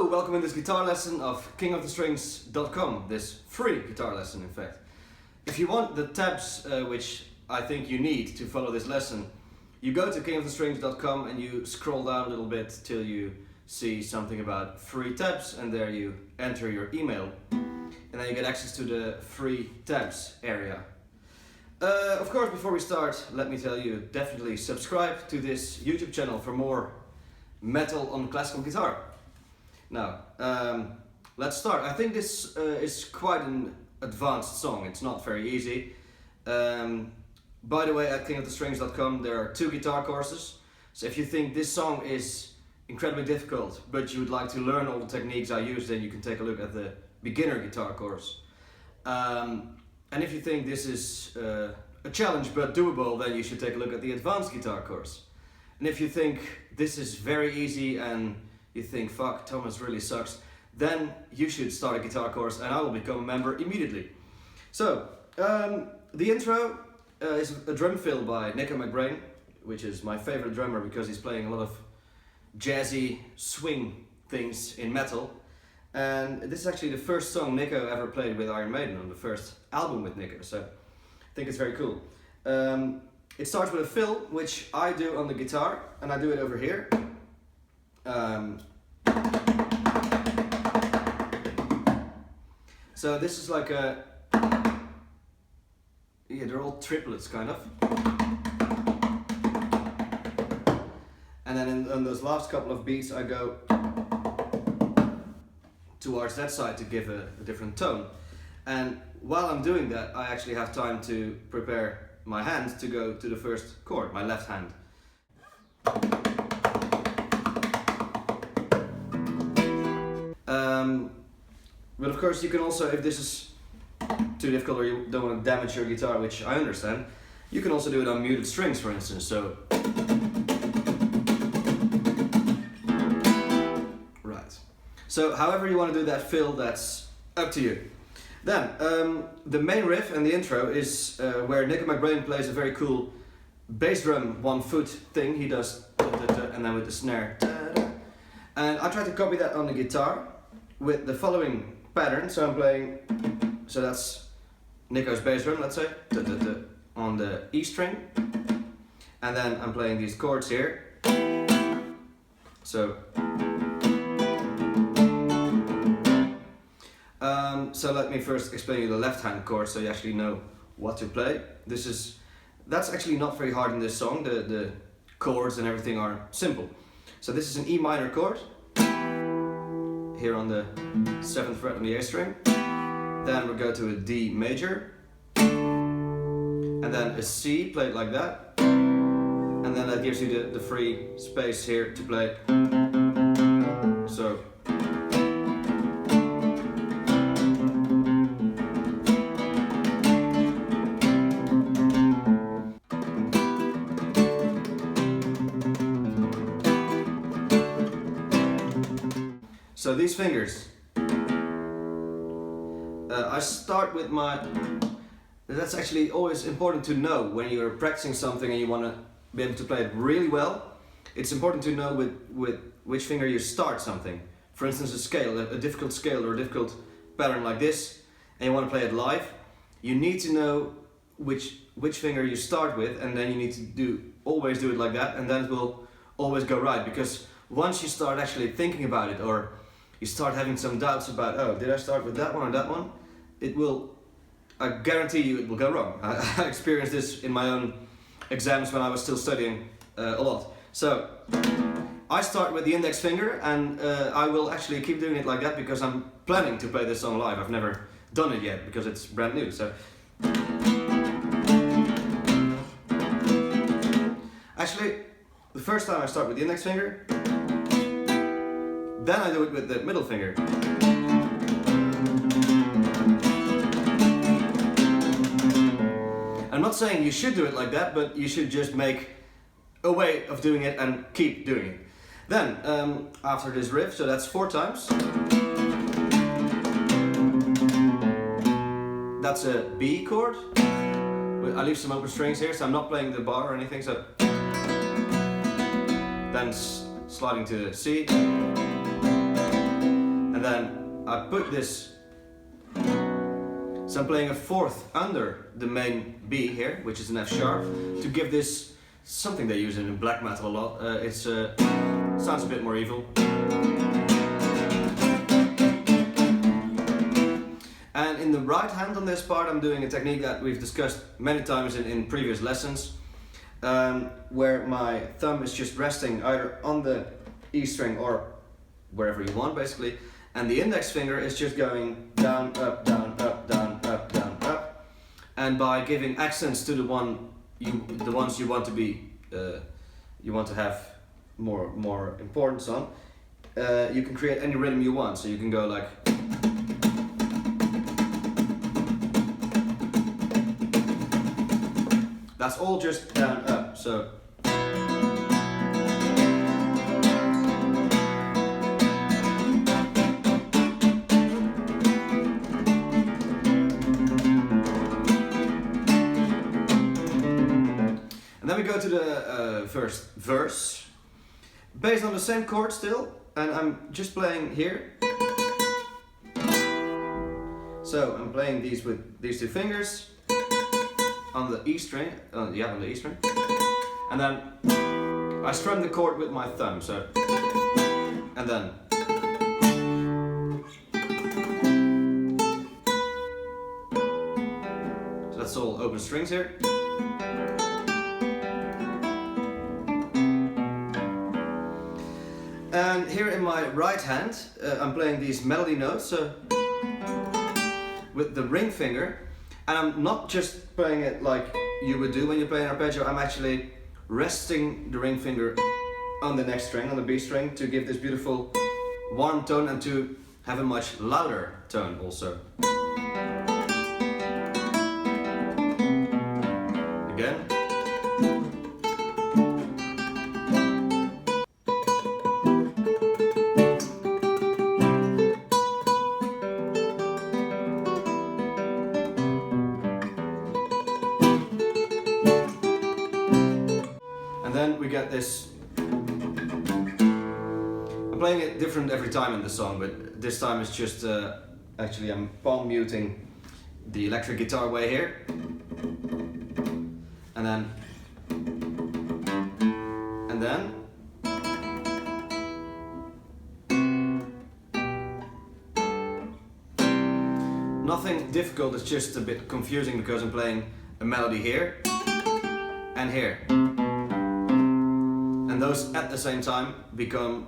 Hello, welcome in this guitar lesson of kingofthestrings.com, this free guitar lesson in fact. If you want the tabs which I think you need to follow this lesson, you go to kingofthestrings.com and you scroll down a little bit till you see something about free tabs, and there you enter your email and then you get access to the free tabs area. Of course, before we start, let me tell you, definitely subscribe to this YouTube channel for more metal on classical guitar. Now, let's start. I think this is quite an advanced song. It's not very easy. By the way, at kingofthestrings.com there are 2 guitar courses. So if you think this song is incredibly difficult, but you would like to learn all the techniques I use, then you can take a look at the beginner guitar course. And if you think this is a challenge but doable, then you should take a look at the advanced guitar course. And if you think this is very easy and you think, fuck, Thomas really sucks, then you should start a guitar course and I will become a member immediately. So, the intro is a drum fill by Nico McBrain, which is my favorite drummer because he's playing a lot of jazzy swing things in metal. And this is actually the first song Nico ever played with Iron Maiden on the first album with Nico, so I think it's very cool. It starts with a fill, which I do on the guitar, and I do it over here. So this is like a, yeah, they're all triplets kind of. And then on those last couple of beats I go towards that side to give a different tone. And while I'm doing that, I actually have time to prepare my hand to go to the first chord, my left hand. But of course you can also, if this is too difficult or you don't want to damage your guitar, which I understand, you can also do it on muted strings, for instance. So, right. So however you want to do that fill, that's up to you. Then, the main riff and the intro is where Nico McBrain plays a very cool bass drum 1 foot thing. He does and then with the snare. And I try to copy that on the guitar with the following pattern. So I'm playing, so that's Nico's bass drum, let's say, on the E string. And then I'm playing these chords here. So, so let me first explain you the left hand chord so you actually know what to play. That's actually not very hard in this song. The chords and everything are simple. So this is an E minor chord here on the 7th fret on the A string. Then we'll go to a D major, and then a C played like that, and then that gives you the free space here to play. So So these fingers, I start with my, that's actually always important to know when you're practicing something and you want to be able to play it really well. It's important to know with which finger you start something. For instance, a scale, a difficult scale or a difficult pattern like this, and you want to play it live, you need to know which finger you start with, and then you need to always do it like that, and then it will always go right. Because once you start actually thinking about it, or you start having some doubts about, oh, did I start with that one or that one? It will, I guarantee you it will go wrong. I experienced this in my own exams when I was still studying a lot. So, I start with the index finger, and I will actually keep doing it like that because I'm planning to play this song live. I've never done it yet because it's brand new. So, actually, the first time I start with the index finger, then I do it with the middle finger. I'm not saying you should do it like that, but you should just make a way of doing it and keep doing it. Then, after this riff, so that's 4 times. That's a B chord. I leave some open strings here, so I'm not playing the bar or anything. So then sliding to C. and then I put this, so I'm playing a fourth under the main B here, which is an F sharp, to give this something they use in black metal a lot. It's sounds a bit more evil. And in the right hand on this part, I'm doing a technique that we've discussed many times in previous lessons, where my thumb is just resting either on the E string or wherever you want, basically, and the index finger is just going down, up, down, up, down, up, down, up. And by giving accents to the ones you want to be, you want to have more importance on, you can create any rhythm you want. So you can go like. That's all just down, up, so. And then we go to the first verse, based on the same chord still, and I'm just playing here. So I'm playing these with these two fingers. On the E string, on the E string, and then I strum the chord with my thumb, so, and then, so that's all open strings here. And here in my right hand, I'm playing these melody notes, so, with the ring finger. And I'm not just playing it like you would do when you play an arpeggio, I'm actually resting the ring finger on the next string, on the B string, to give this beautiful warm tone and to have a much louder tone also. Again. Then we get this. I'm playing it different every time in the song, but this time it's just actually I'm palm muting the electric guitar way here, and then nothing difficult. It's just a bit confusing because I'm playing a melody here and here. And those at the same time become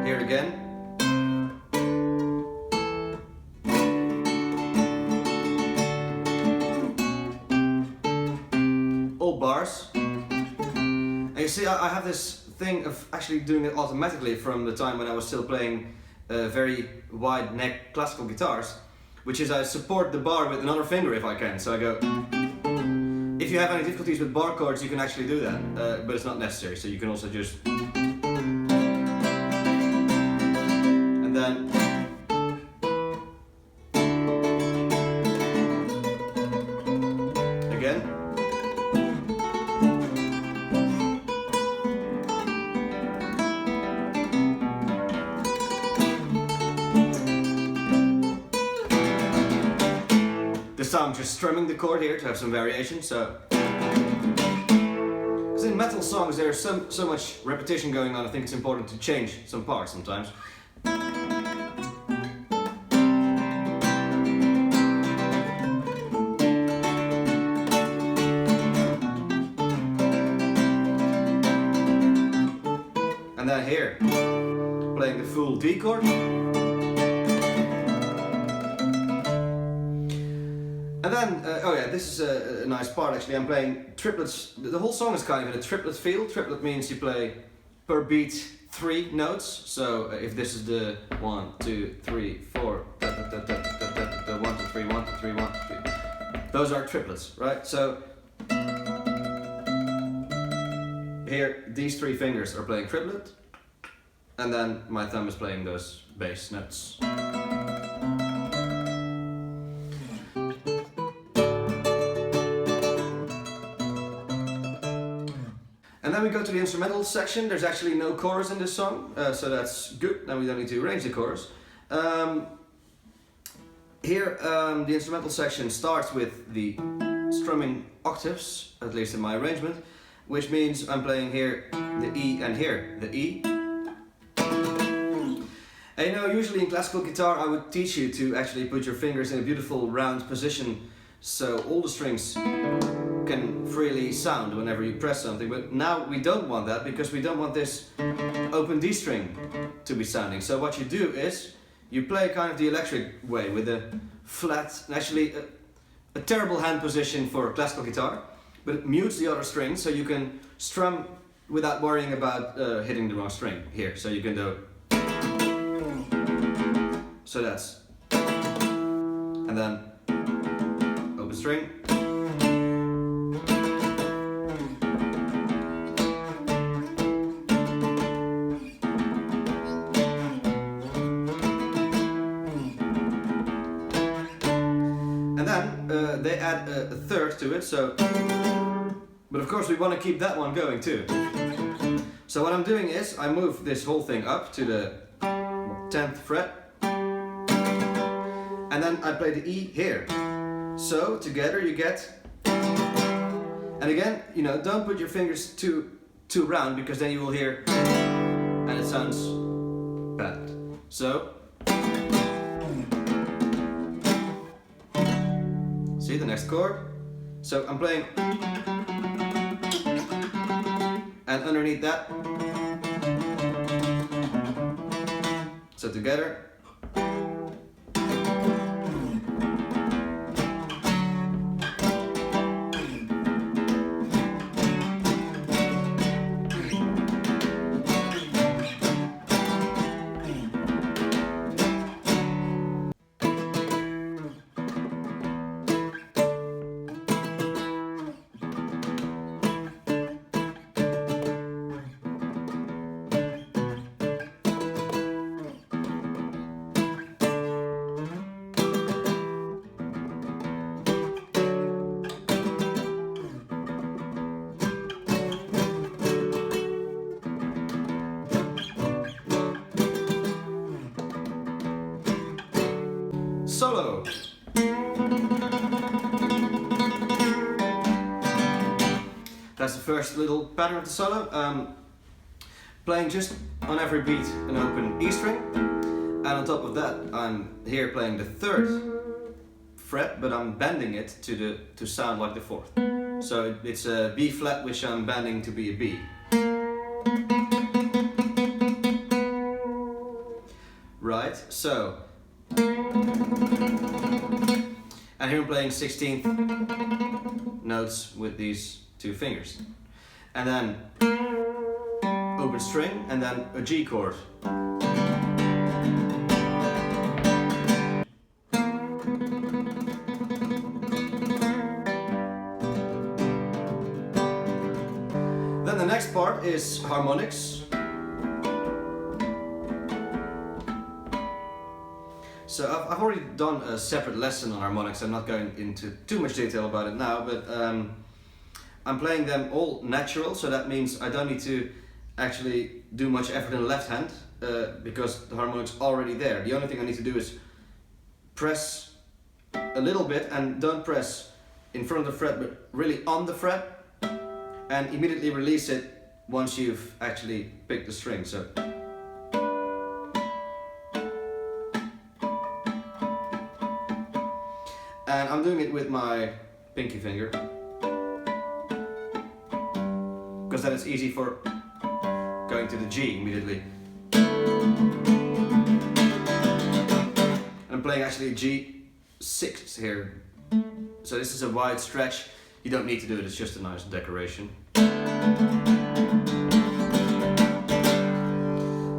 here again. All bars. And you see, I have this thing of actually doing it automatically from the time when I was still playing very wide neck classical guitars, which is I support the bar with another finger if I can. So I go. If you have any difficulties with bar chords, you can actually do that, but it's not necessary. So you can also just. And then. Again. So I'm just strumming the chord here to have some variation. So, because in metal songs there's so much repetition going on, I think it's important to change some parts sometimes. And then here, playing the full D chord. And then, oh yeah, this is a nice part actually. I'm playing triplets. The whole song is kind of in a triplet feel. Triplet means you play per beat 3 notes. So if this is the 1, 2, 3, 4, 1, 2, 3, 1, 2, 3, 1, 2, 3. Those are triplets, right? So here, these 3 fingers are playing triplet, and then my thumb is playing those bass notes. And then we go to the instrumental section. There's actually no chorus in this song, so that's good. Then we don't need to arrange the chorus. Here, the instrumental section starts with the strumming octaves, at least in my arrangement, which means I'm playing here the E and here the E. And you know, usually in classical guitar I would teach you to actually put your fingers in a beautiful round position so all the strings can freely sound whenever you press something, but now we don't want that because we don't want this open D string to be sounding. So what you do is you play kind of the electric way with a flat, actually a terrible hand position for classical guitar, but it mutes the other strings so you can strum without worrying about hitting the wrong string here. So you can do, so that's, and then open string. And then they add a third to it, so, but of course we want to keep that one going too. So what I'm doing is I move this whole thing up to the 10th fret, and then I play the E here. So together you get, and again, you know, don't put your fingers too round because then you will hear, and it sounds bad. So, see the next chord. So I'm playing, and underneath that, so together. Solo. That's the first little pattern of the solo. Playing just on every beat an open E string, and on top of that I'm here playing the 3rd fret, but I'm bending it to sound like the 4th. So it's a B flat which I'm bending to be a B. Right, so. And here I'm playing 16th notes with these 2 fingers. And then open string, and then a G chord. Then the next part is harmonics. So I've already done a separate lesson on harmonics. I'm not going into too much detail about it now, but I'm playing them all natural, so that means I don't need to actually do much effort in the left hand because the harmonic's already there. The only thing I need to do is press a little bit, and don't press in front of the fret but really on the fret, and immediately release it once you've actually picked the string. So. And I'm doing it with my pinky finger, because then it's easy for going to the G immediately. I'm playing actually G6 here, so this is a wide stretch. You don't need to do it, it's just a nice decoration.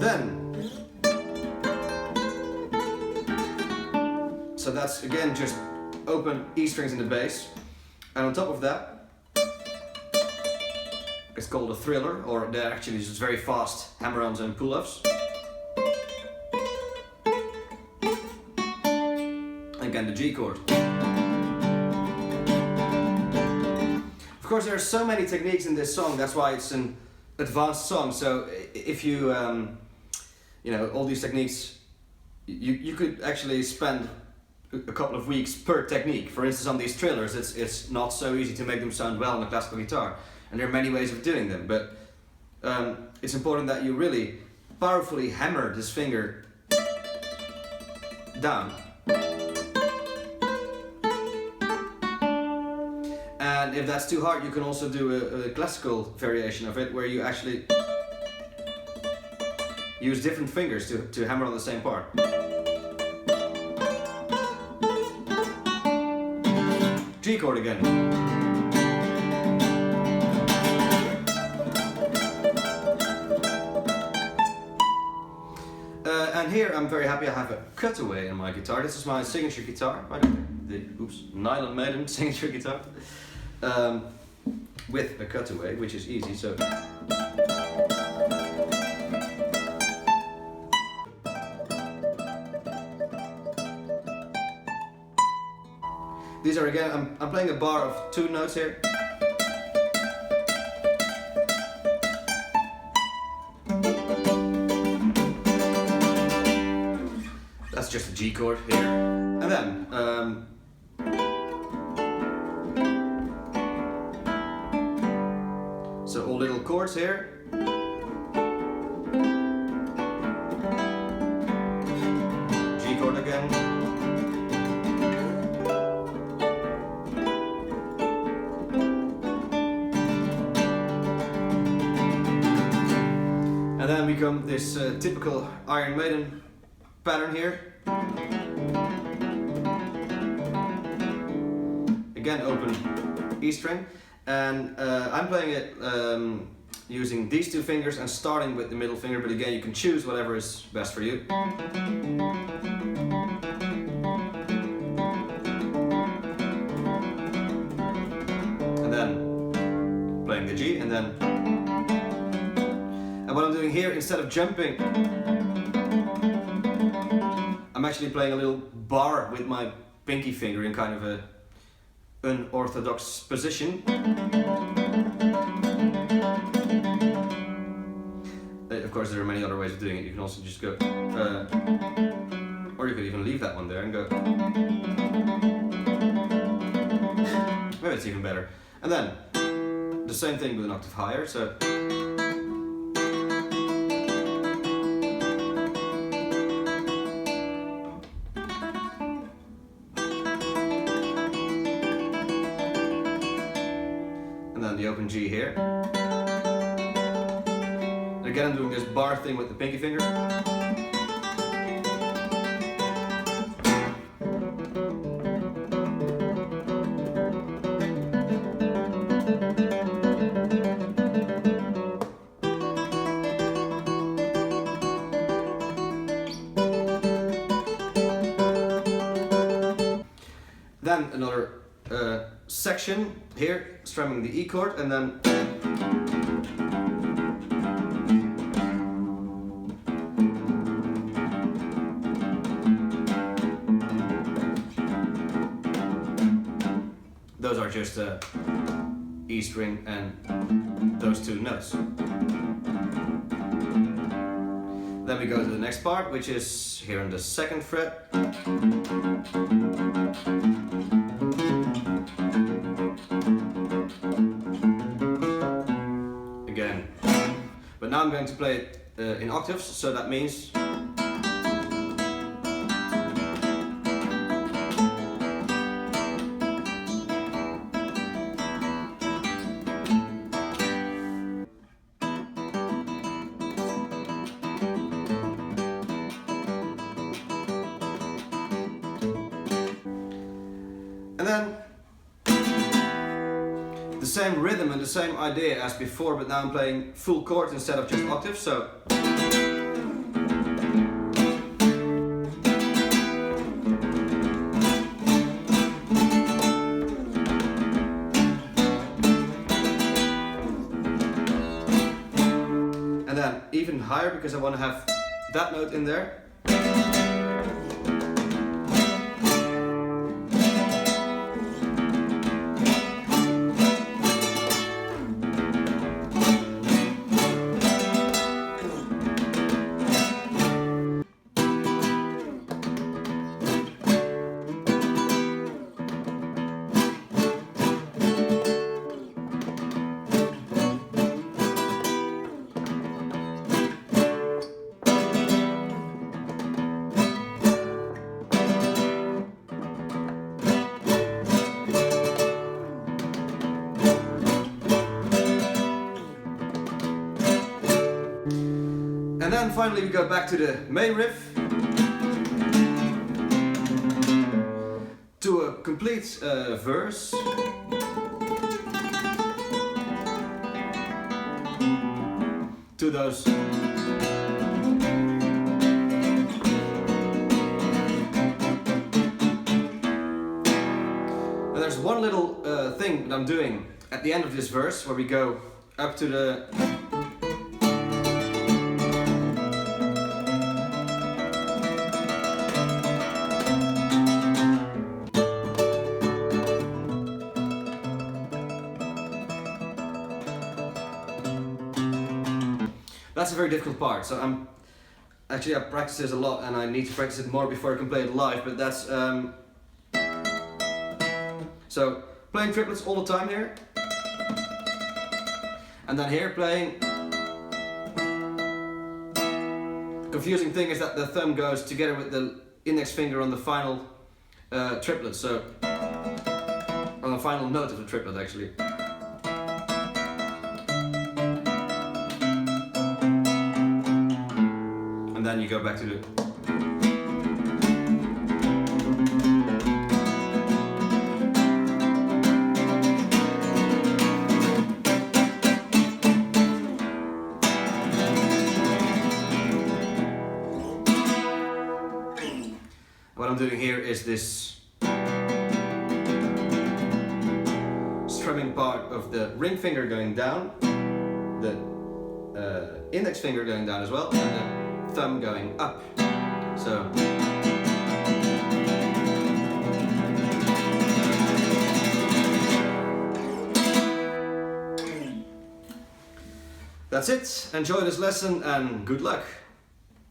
Then, so that's again just open E strings in the bass, and on top of that it's called a thriller, or they're actually just very fast hammer-ons and pull-ups. Again the G chord. Of course, there are so many techniques in this song. That's why it's an advanced song. So if you, you know, all these techniques, you could actually spend a couple of weeks per technique. For instance, on these trillers, it's not so easy to make them sound well on a classical guitar, and there are many ways of doing them. But it's important that you really powerfully hammer this finger down. And if that's too hard, you can also do a classical variation of it, where you actually use different fingers to hammer on the same part. G chord again. And here I'm very happy I have a cutaway in my guitar. This is my signature guitar, by the way. The nylon Maiden signature guitar. With a cutaway, which is easy, so. These are again, I'm playing a bar of 2 notes here. That's just a G chord here. And then, so all little chords here. G chord again. And then we come this typical Iron Maiden pattern here. Again, open E string, and I'm playing it using these 2 fingers and starting with the middle finger, but again you can choose whatever is best for you. And then playing the G, and then, and what I'm doing here, instead of jumping, I'm actually playing a little bar with my pinky finger in kind of a unorthodox position. Of course, there are many other ways of doing it. You can also just go, or you could even leave that one there and go. Maybe it's even better. And then the same thing with an octave higher. So. And then the open G here. And again, I'm doing this bar thing with the pinky finger. Then another section here, strumming the E chord, and then those are just E string and those 2 notes. Then we go to the next part, which is here on the 2nd fret. Again, but now I'm going to play it in octaves, so that means and then the same rhythm and the same idea as before, but now I'm playing full chords instead of just octaves, so. And then even higher, because I want to have that note in there. then finally we go back to the main riff, to a complete verse, to those and there's one little thing that I'm doing at the end of this verse where we go up to the that's a very difficult part, so I practice this a lot and I need to practice it more before I can play it live, but that's so playing triplets all the time here, and then here playing. Confusing thing is that the thumb goes together with the index finger on the final triplet, so on the final note of the triplet actually. And then you go back to the what I'm doing here is this strumming part of the ring finger going down, the index finger going down as well, and the thumb going up. So that's it. Enjoy this lesson and good luck.